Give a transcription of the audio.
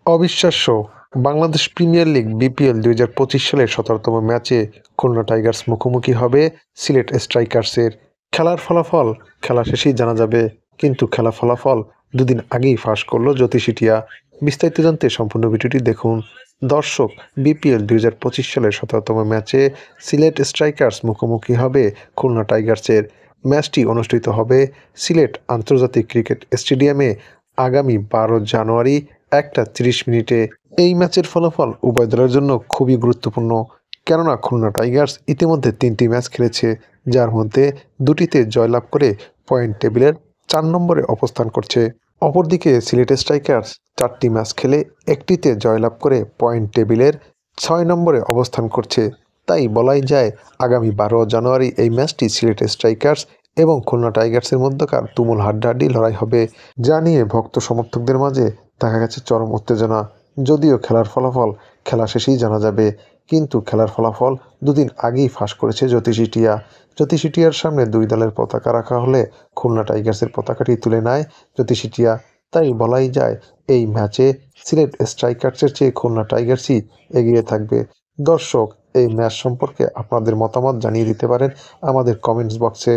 অবিশ্বাস্য! Bangladesh premier league BPL ২০২৫ সালের ১৭তম ম্যাচে খুলনা টাইগার্স মুখোমুখি হবে সিলেট স্ট্রাইকার্সের। খেলার ফলাফল খেলা শেষেই জানা যাবে, কিন্তু খেলা ফলাফল দুদিন আগেই ফাঁস করল জ্যোতিষী টিয়া। বিস্তারিত জানতে সম্পূর্ণ ভিডিওটি দেখুন। দর্শক, বিপিএল ২০২৫ সালের ১৭তম ম্যাচে সিলেট স্ট্রাইকার্স মুখোমুখি হবে খুলনা টাইগার্সের। ম্যাচটি অনুষ্ঠিত হবে সিলেট আন্তর্জাতিক ক্রিকেট স্টেডিয়ামে আগামী ১২ জানুয়ারি ১টা ৩০ মিনিটে। এই ম্যাচের ফলাফল উভয় দলের জন্য খুবই গুরুত্বপূর্ণ, কেননা খুলনা টাইগার্স ইতিমধ্যে ৩টি ম্যাচ খেলেছে, যার মধ্যে দুটিতে জয়লাভ করে পয়েন্ট টেবিলের ৪ নম্বরে অবস্থান করছে। অপরদিকে সিলেট স্ট্রাইকার্স ৪টি ম্যাচ খেলে একটিতে জয়লাভ করে পয়েন্ট টেবিলের ৬ নম্বরে অবস্থান করছে। তাই বলাই যায় আগামী ১২ জানুয়ারি এই ম্যাচটি সিলেট স্ট্রাইকার্স এবং খুলনা টাইগার্সের মধ্যকার তুমুল হাড্ডাহাড্ডি লড়াই হবে, যা নিয়ে ভক্ত সমর্থকদের মাঝে দেখা গেছে চরম উত্তেজনা। যদিও খেলার ফলাফল খেলা শেষেই জানা যাবে, কিন্তু খেলার ফলাফল দুদিন আগেই ফাঁস করেছে জ্যোতিষী টিয়া। জ্যোতিষী টিয়ার সামনে দুই দলের পতাকা রাখা হলে খুলনা টাইগার্সের পতাকাটি তুলে নেয় জ্যোতিষী টিয়া। তাই বলাই যায় এই ম্যাচে সিলেট স্ট্রাইকার্সের চেয়ে খুলনা টাইগার্সই এগিয়ে থাকবে। দর্শক, এই ম্যাচ সম্পর্কে আপনাদের মতামত জানিয়ে দিতে পারেন আমাদের কমেন্টস বক্সে।